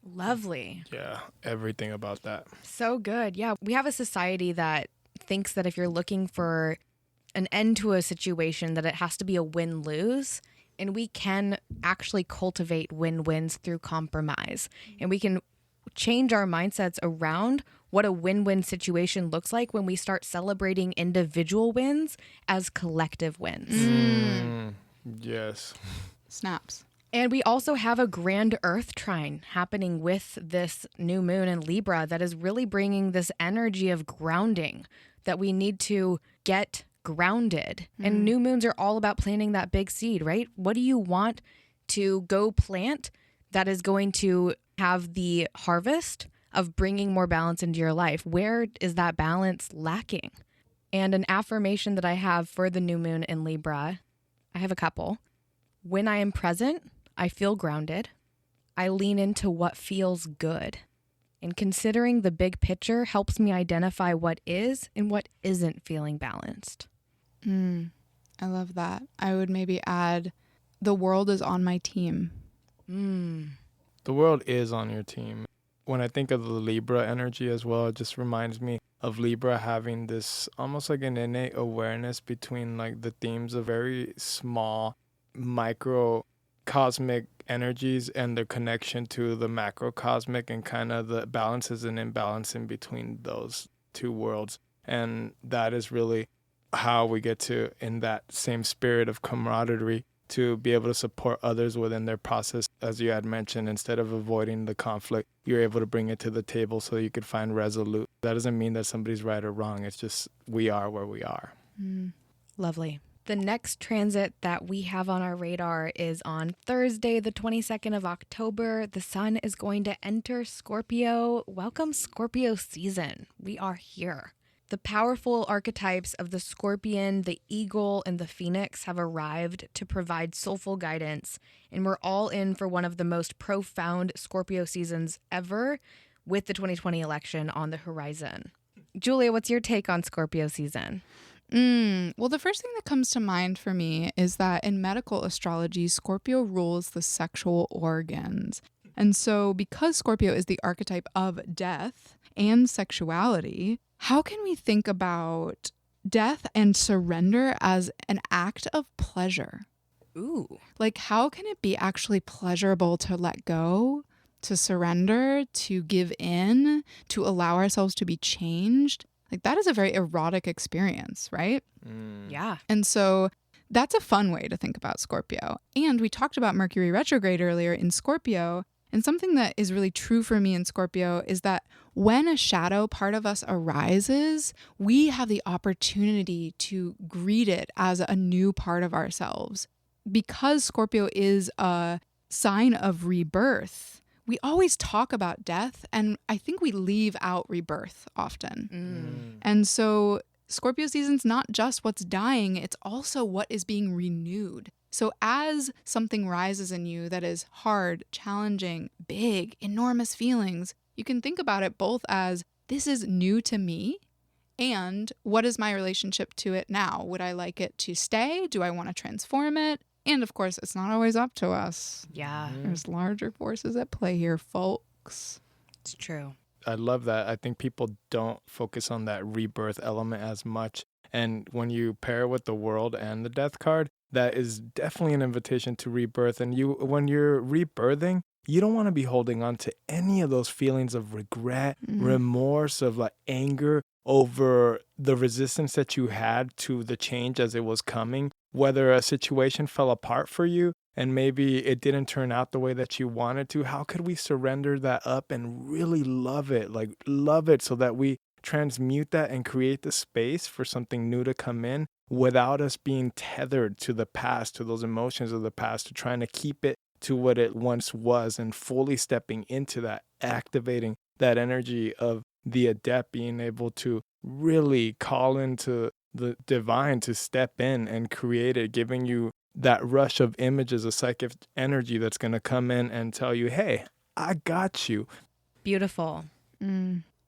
Lovely. Yeah, everything about that. So good. Yeah, we have a society that thinks that if you're looking for an end to a situation, that it has to be a win-lose. And we can actually cultivate win-wins through compromise. And we can change our mindsets around what a win-win situation looks like when we start celebrating individual wins as collective wins. Yes. Snaps. And we also have a grand earth trine happening with this new moon in Libra that is really bringing this energy of grounding, that we need to get grounded. And new moons are all about planting that big seed, right? What do you want to go plant that is going to have the harvest of bringing more balance into your life? Where is that balance lacking? And an affirmation that I have for the new moon in Libra, I have a couple. When I am present, I feel grounded. I lean into what feels good. And considering the big picture helps me identify what is and what isn't feeling balanced. I love that. I would maybe add, the world is on my team. The world is on your team. When I think of the Libra energy as well, it just reminds me of Libra having this almost like an innate awareness between like the themes of very small microcosmic energies and their connection to the macrocosmic, and kind of the balances and imbalance in between those two worlds. And that is really how we get to, in that same spirit of camaraderie, to be able to support others within their process. As you had mentioned, instead of avoiding the conflict, you're able to bring it to the table so you could find resolute. That doesn't mean that somebody's right or wrong. It's just we are where we are. Lovely. The next transit that we have on our radar is on Thursday, the 22nd of October. The sun is going to enter Scorpio. Welcome, Scorpio season. We are here. The powerful archetypes of the scorpion, the eagle, and the phoenix have arrived to provide soulful guidance, and we're all in for one of the most profound Scorpio seasons ever with the 2020 election on the horizon. Julia, what's your take on Scorpio season? Well, the first thing that comes to mind for me is that in medical astrology, Scorpio rules the sexual organs. And so because Scorpio is the archetype of death and sexuality, how can we think about death and surrender as an act of pleasure? Ooh. Like, how can it be actually pleasurable to let go, to surrender, to give in, to allow ourselves to be changed? Like, that is a very erotic experience, right? Yeah. And so that's a fun way to think about Scorpio. And we talked about Mercury Retrograde earlier in Scorpio. And something that is really true for me in Scorpio is that when a shadow part of us arises, we have the opportunity to greet it as a new part of ourselves. Because Scorpio is a sign of rebirth, we always talk about death, and I think we leave out rebirth often. And so Scorpio season's not just what's dying, it's also what is being renewed. So as something rises in you that is hard, challenging, big, enormous feelings, you can think about it both as this is new to me, and what is my relationship to it now? Would I like it to stay? Do I want to transform it? And of course, it's not always up to us. Yeah. There's larger forces at play here, folks. It's true. I love that. I think people don't focus on that rebirth element as much. And when you pair it with the world and the death card, that is definitely an invitation to rebirth. And when you're rebirthing, you don't want to be holding on to any of those feelings of regret, remorse, of like anger over the resistance that you had to the change as it was coming. Whether a situation fell apart for you and maybe it didn't turn out the way that you wanted to, how could we surrender that up and really love it? Like love it so that we transmute that and create the space for something new to come in without us being tethered to the past, to those emotions of the past, to trying to keep it to what it once was, and fully stepping into that, activating that energy of the adept, being able to really call into the divine to step in and create it, giving you that rush of images, a psychic energy that's going to come in and tell you, hey, I got you. Beautiful.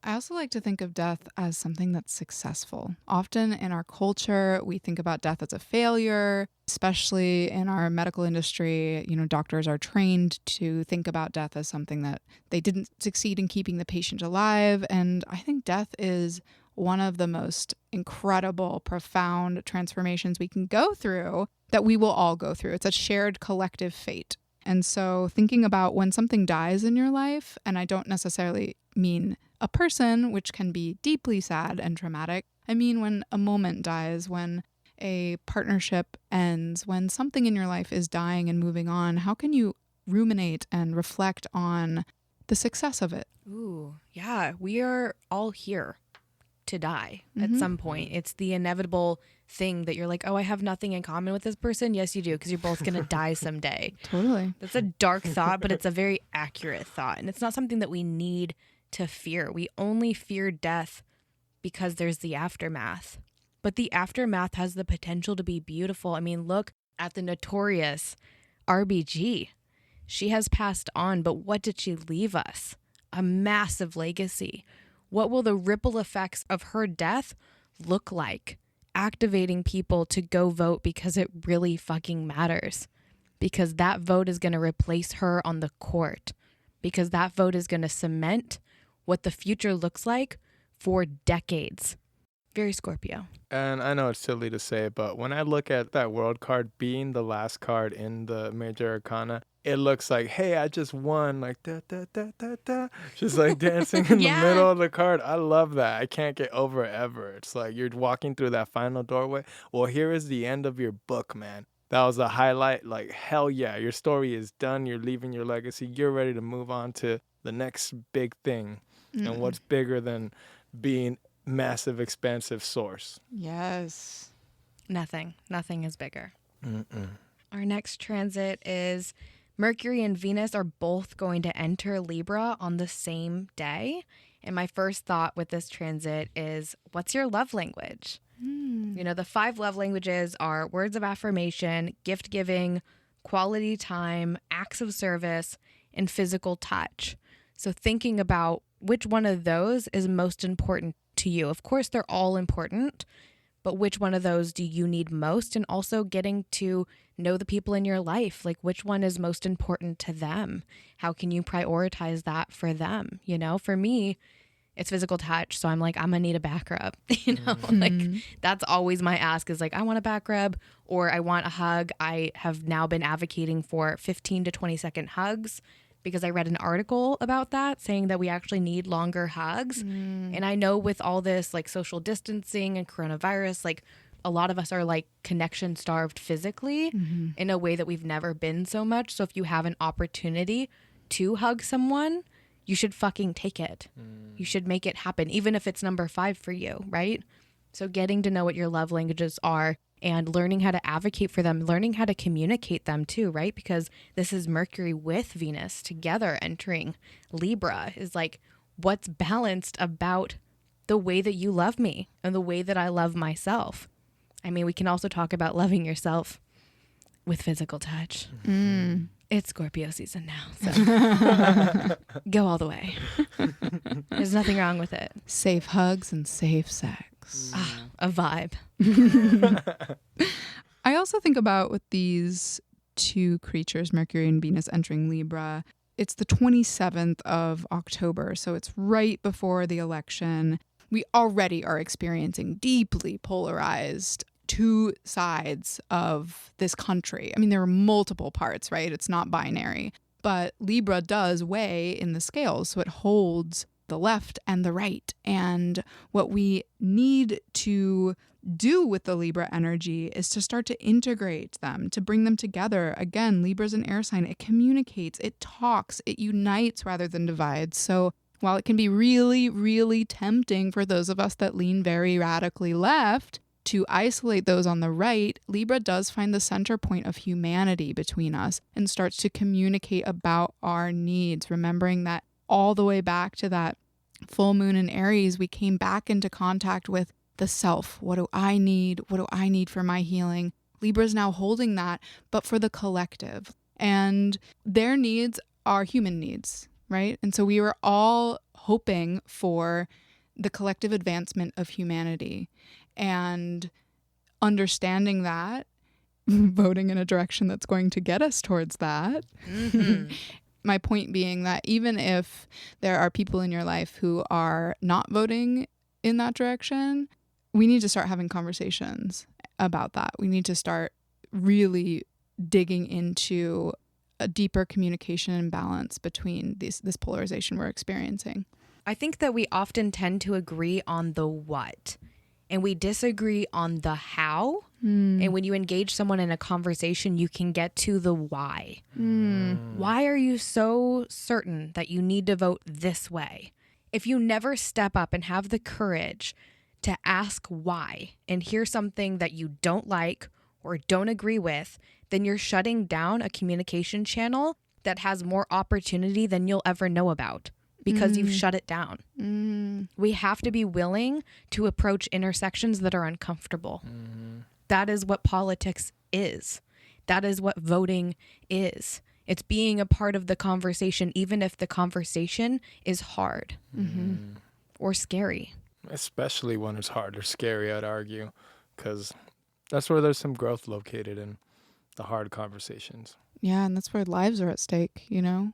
I also like to think of death as something that's successful. Often in our culture, we think about death as a failure, especially in our medical industry. You know, doctors are trained to think about death as something that they didn't succeed in keeping the patient alive. And I think death is one of the most incredible, profound transformations we can go through, that we will all go through. It's a shared collective fate. And so thinking about when something dies in your life, and I don't necessarily mean a person, which can be deeply sad and traumatic. I mean when a moment dies, when a partnership ends, when something in your life is dying and moving on, how can you ruminate and reflect on the success of it? Ooh, yeah. We are all here to die at some point. It's the inevitable thing that you're like, oh, I have nothing in common with this person. Yes, you do, because you're both going to die someday. Totally. That's a dark thought, but it's a very accurate thought. And it's not something that we need to fear. We only fear death because there's the aftermath. But the aftermath has the potential to be beautiful. I mean, look at the notorious RBG. She has passed on, but what did she leave us? A massive legacy. What will the ripple effects of her death look like? Activating people to go vote because it really fucking matters. Because that vote is going to replace her on the court. Because that vote is going to cement what the future looks like for decades. Very Scorpio. And I know it's silly to say, but when I look at that world card being the last card in the major arcana, it looks like, hey, I just won, like da da da da da, just like dancing in the middle of the card. I love that. I can't get over it ever. It's like you're walking through that final doorway. Well, here is the end of your book, man. That was a highlight. Like, hell yeah, your story is done. You're leaving your legacy. You're ready to move on to the next big thing. And what's bigger than being massive, expansive source? Yes. Nothing is bigger. Our next transit is Mercury and Venus are both going to enter Libra on the same day. And my first thought with this transit is, what's your love language? You know, the 5 love languages are words of affirmation, gift giving, quality time, acts of service, and physical touch. So thinking about which one of those is most important to you. Of course, they're all important, but which one of those do you need most? And also getting to know the people in your life, like which one is most important to them? How can you prioritize that for them? You know, for me, it's physical touch. So I'm like, I'm gonna need a back rub, you know, like that's always my ask is like, I want a back rub or I want a hug. I have now been advocating for 15 to 20-second hugs because I read an article about that saying that we actually need longer hugs. And I know with all this like social distancing and coronavirus, like a lot of us are like connection starved physically in a way that we've never been so much. So if you have an opportunity to hug someone, you should fucking take it. You should make it happen, even if it's number 5 for you, right? So getting to know what your love languages are and learning how to advocate for them, learning how to communicate them too, right? Because this is Mercury with Venus together entering Libra is like, what's balanced about the way that you love me and the way that I love myself? I mean, we can also talk about loving yourself with physical touch. It's Scorpio season now, so go all the way. There's nothing wrong with it. Safe hugs and safe sex. A vibe. I also think about with these 2 creatures, Mercury and Venus entering Libra, it's the 27th of October, so it's right before the election. We already are experiencing deeply polarized 2 sides of this country. I mean, there are multiple parts, right? It's not binary. But Libra does weigh in the scales, so it holds the left and the right. And what we need to do with the Libra energy is to start to integrate them, to bring them together. Again, Libra's an air sign. It communicates, it talks, it unites rather than divides. So while it can be really, really tempting for those of us that lean very radically left to isolate those on the right, Libra does find the center point of humanity between us and starts to communicate about our needs, remembering that all the way back to that full moon in Aries, we came back into contact with the self. What do I need? What do I need for my healing? Libra's now holding that, but for the collective. And their needs are human needs, right? And so we were all hoping for the collective advancement of humanity. And understanding that, voting in a direction that's going to get us towards that. My point being that even if there are people in your life who are not voting in that direction, we need to start having conversations about that. We need to start really digging into a deeper communication and balance between this polarization we're experiencing. I think that we often tend to agree on the what. And we disagree on the how. And when you engage someone in a conversation, you can get to the why. Why are you so certain that you need to vote this way? If you never step up and have the courage to ask why and hear something that you don't like or don't agree with, then you're shutting down a communication channel that has more opportunity than you'll ever know about. Because you've shut it down. We have to be willing to approach intersections that are uncomfortable. That is what politics is. That is what voting is. It's being a part of the conversation, even if the conversation is hard or scary. Especially when it's hard or scary, I'd argue, because that's where there's some growth located in the hard conversations. Yeah, and that's where lives are at stake, you know?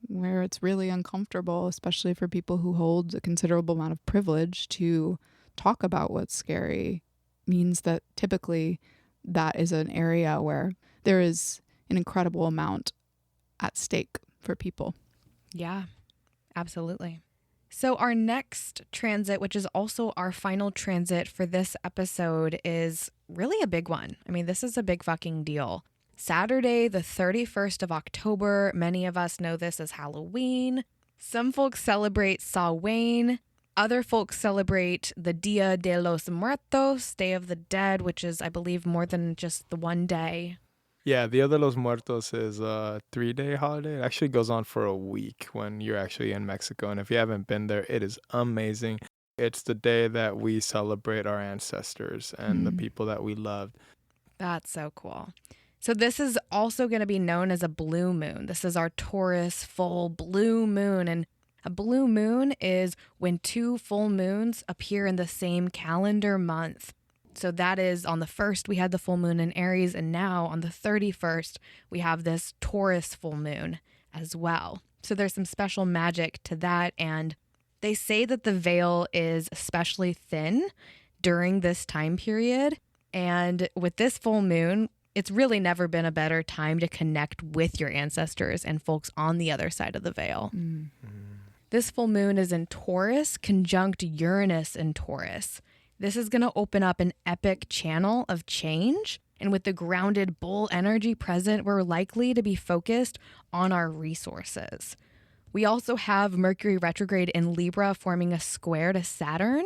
Where it's really uncomfortable, especially for people who hold a considerable amount of privilege to talk about what's scary, means that typically that is an area where there is an incredible amount at stake for people. Yeah, absolutely. So our next transit, which is also our final transit for this episode, is really a big one. I mean, this is a big fucking deal. Saturday, the 31st of October. Many of us know this as Halloween. Some folks celebrate Samhain. Other folks celebrate the Dia de los Muertos, Day of the Dead, which is, I believe, more than just the one day. Yeah, Dia de los Muertos is a 3-day holiday. It actually goes on for a week when you're actually in Mexico. And if you haven't been there, it is amazing. It's the day that we celebrate our ancestors and the people that we loved. That's so cool. So this is also going to be known as a blue moon. This is our Taurus full blue moon. And a blue moon is when 2 full moons appear in the same calendar month. So that is on the 1st, we had the full moon in Aries. And now on the 31st, we have this Taurus full moon as well. So there's some special magic to that. And they say that the veil is especially thin during this time period. And with this full moon, it's really never been a better time to connect with your ancestors and folks on the other side of the veil. This full moon is in Taurus, conjunct Uranus in Taurus. This is going to open up an epic channel of change. And with the grounded bull energy present, we're likely to be focused on our resources. We also have Mercury Retrograde in Libra forming a square to Saturn.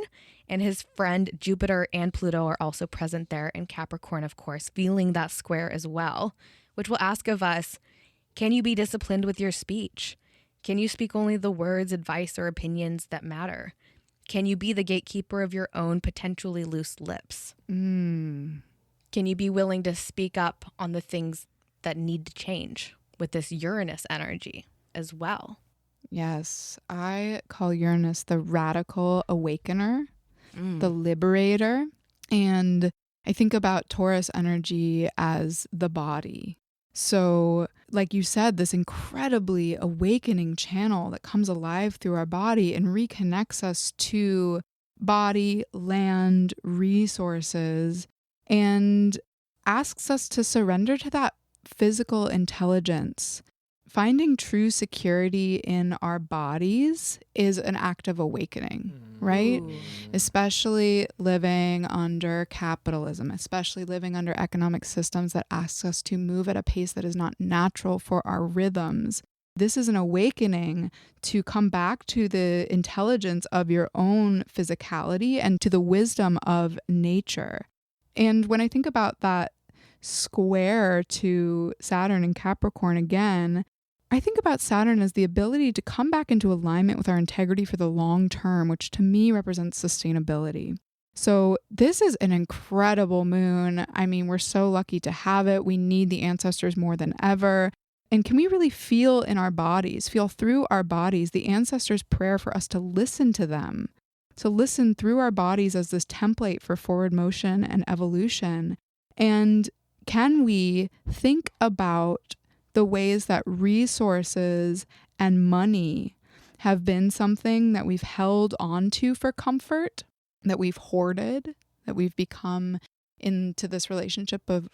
And his friend Jupiter and Pluto are also present there in Capricorn, of course, feeling that square as well, which will ask of us, can you be disciplined with your speech? Can you speak only the words, advice, or opinions that matter? Can you be the gatekeeper of your own potentially loose lips? Can you be willing to speak up on the things that need to change with this Uranus energy as well? Yes, I call Uranus the radical awakener, the liberator. And I think about Taurus energy as the body. So, like you said, this incredibly awakening channel that comes alive through our body and reconnects us to body, land, resources, and asks us to surrender to that physical intelligence. Finding true security in our bodies is an act of awakening, right? Especially living under capitalism, especially living under economic systems that ask us to move at a pace that is not natural for our rhythms. This is an awakening to come back to the intelligence of your own physicality and to the wisdom of nature. And when I think about that square to Saturn and Capricorn again, I think about Saturn as the ability to come back into alignment with our integrity for the long term, which to me represents sustainability. So this is an incredible moon. I mean, we're so lucky to have it. We need the ancestors more than ever. And can we really feel in our bodies, feel through our bodies, the ancestors' prayer for us to listen to them, to listen through our bodies as this template for forward motion and evolution? And can we think about the ways that resources and money have been something that we've held on to for comfort, that we've hoarded, that we've become into this relationship of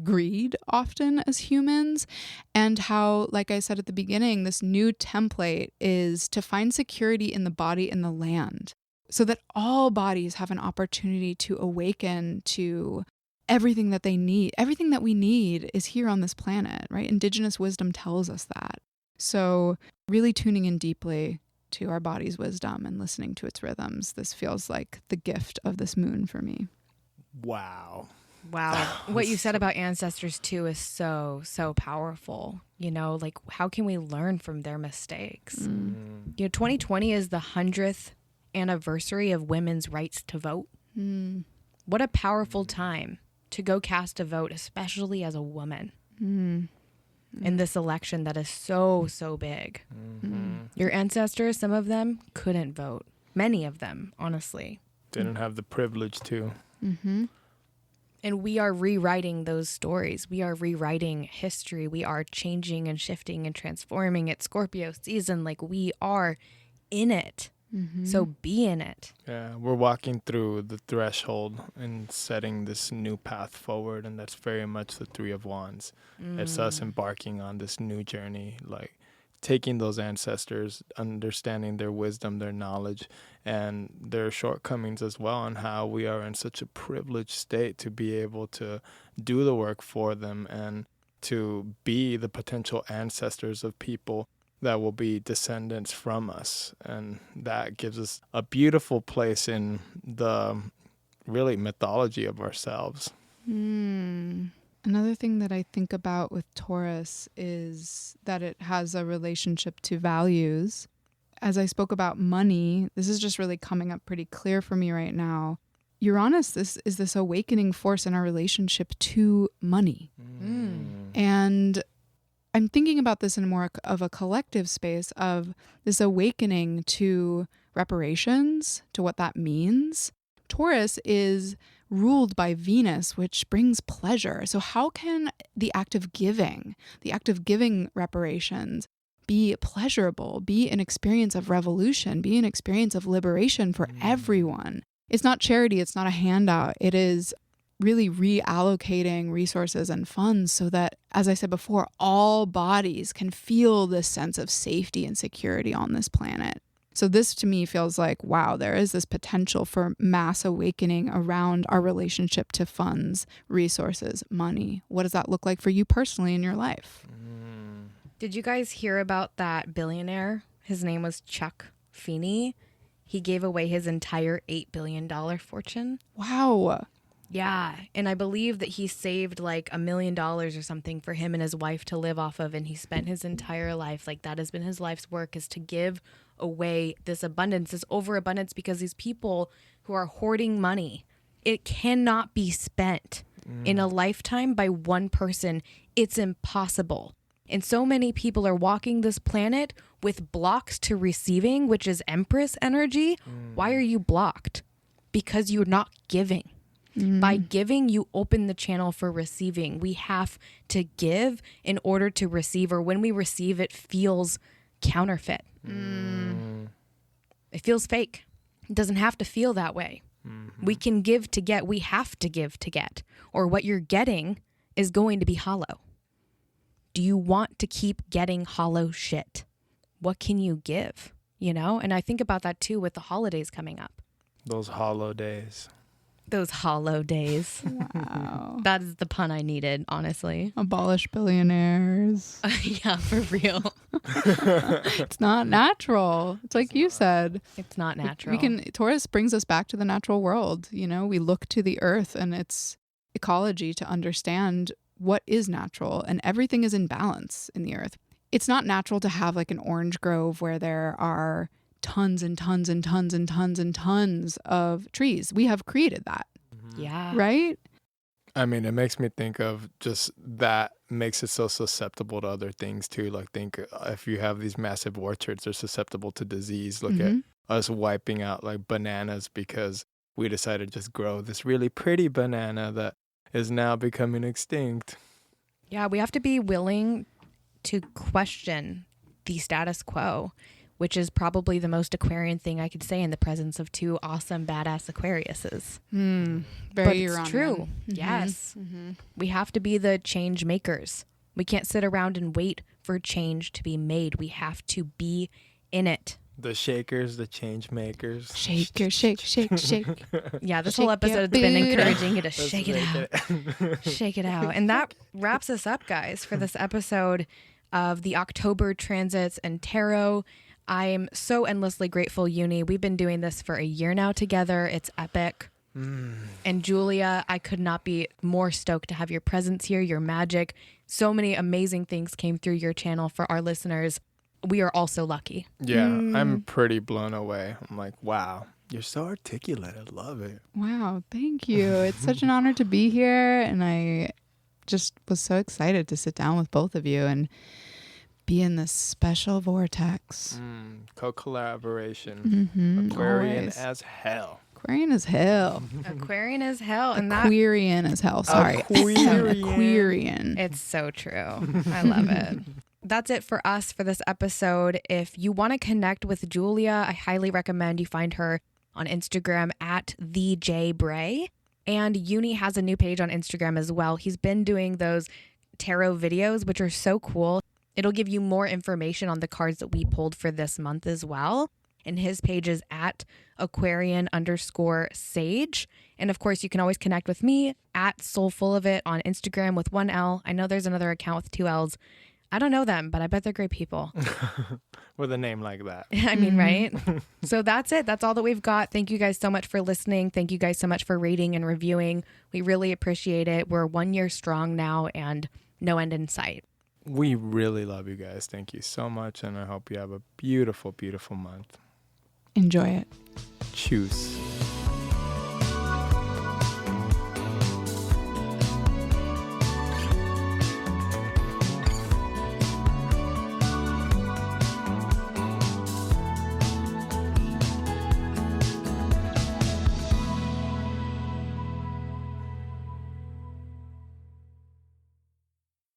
greed often as humans, and how, like I said at the beginning, this new template is to find security in the body and the land so that all bodies have an opportunity to awaken to everything that they need. Everything that we need is here on this planet, right? Indigenous wisdom tells us that. So really tuning in deeply to our body's wisdom and listening to its rhythms. This feels like the gift of this moon for me. Wow. What you said about ancestors too is so, so powerful. You know, like how can we learn from their mistakes? You know, 2020 is the 100th anniversary of women's rights to vote. What a powerful time to go cast a vote, especially as a woman in this election that is so, so big. Your ancestors, some of them couldn't vote. Many of them, honestly. Didn't have the privilege to. And we are rewriting those stories. We are rewriting history. We are changing and shifting and transforming it. Scorpio season, like we are in it. So be in it. Yeah, we're walking through the threshold and setting this new path forward, and that's very much the Three of Wands. It's us embarking on this new journey, like taking those ancestors, understanding their wisdom, their knowledge, and their shortcomings as well, and how we are in such a privileged state to be able to do the work for them and to be the potential ancestors of people that will be descendants from us. And that gives us a beautiful place in the really mythology of ourselves. Another thing that I think about with Taurus is that it has a relationship to values. As I spoke about money, this is just really coming up pretty clear for me right now. Uranus is this awakening force in our relationship to money. And I'm thinking about this in more of a collective space of this awakening to reparations, to what that means. Taurus is ruled by Venus, which brings pleasure. So how can the act of giving reparations, be pleasurable, be an experience of revolution, be an experience of liberation for everyone? It's not charity, it's not a handout. It is really reallocating resources and funds so that, as I said before, all bodies can feel this sense of safety and security on this planet. So this to me feels like, wow, there is this potential for mass awakening around our relationship to funds, resources, money. What does that look like for you personally in your life? Did you guys hear about that billionaire? His name was Chuck Feeney. He gave away his entire $8 billion fortune. Wow. Yeah. And I believe that he saved like $1 million or something for him and his wife to live off of. And he spent his entire life, like that has been his life's work, is to give away this abundance, this overabundance, because these people who are hoarding money, it cannot be spent in a lifetime by one person. It's impossible. And so many people are walking this planet with blocks to receiving, which is Empress energy. Why are you blocked? Because you're not giving. By giving, you open the channel for receiving. We have to give in order to receive, or when we receive, it feels counterfeit. It feels fake. It doesn't have to feel that way. We can give to get. We have to give to get, or what you're getting is going to be hollow. Do you want to keep getting hollow shit? What can you give? You know? And I think about that too with the holidays coming up. Those hollow days. Those hollow days. Wow. That is the pun I needed, honestly. Abolish billionaires. Yeah, for real. It's not natural. It's like you said. It's not natural. Taurus brings us back to the natural world. You know, we look to the earth and its ecology to understand what is natural, and everything is in balance in the earth. It's not natural to have like an orange grove where there are tons and tons and tons and tons and tons of trees. We have created that. Yeah. Right? I mean, it makes me think of just that makes it so susceptible to other things too. Like think if you have these massive orchards, they're susceptible to disease. Look at us wiping out like bananas because we decided to just grow this really pretty banana that is now becoming extinct. Yeah, we have to be willing to question the status quo, which is probably the most Aquarian thing I could say in the presence of two awesome, badass Aquariuses. Very But it's Uranian. true. Yes. We have to be the change makers. We can't sit around and wait for change to be made. We have to be in it. The shakers, the change makers. Shake, shake, shake, shake. Yeah, this Shake whole episode has your been booty. encouraging you to shake it out. Shake it out. And that wraps us up, guys, for this episode of the October transits and tarot. I'm so endlessly grateful, Yunii. We've been doing this for a year now together. It's epic. And Julia, I could not be more stoked to have your presence here, your magic. So many amazing things came through your channel for our listeners. We are all so lucky. Yeah, I'm pretty blown away. I'm like, wow, you're so articulate. I love it. Wow, thank you. It's such an honor to be here. And I just was so excited to sit down with both of you and be in this special vortex. Co-collaboration. Aquarian Always. as hell. Aquarian as hell. Aquarian as hell. And that Aquarian as hell. Sorry. Aquarian. it's so true. I love it. That's it for us for this episode. If you want to connect with Julia, I highly recommend you find her on Instagram at @thejbray. And Yunii has a new page on Instagram as well. He's been doing those tarot videos, which are so cool. It'll give you more information on the cards that we pulled for this month as well. And his page is at Aquarian_sage. And of course, you can always connect with me at Soulfulofit on Instagram with 1 L. I know there's another account with 2 L's. I don't know them, but I bet they're great people. With a name like that. I mean, right? So that's it. That's all that we've got. Thank you guys so much for listening. Thank you guys so much for rating and reviewing. We really appreciate it. We're 1 year strong now and no end in sight. We really love you guys. Thank you so much. And I hope you have a beautiful, beautiful month. Enjoy it. Choose.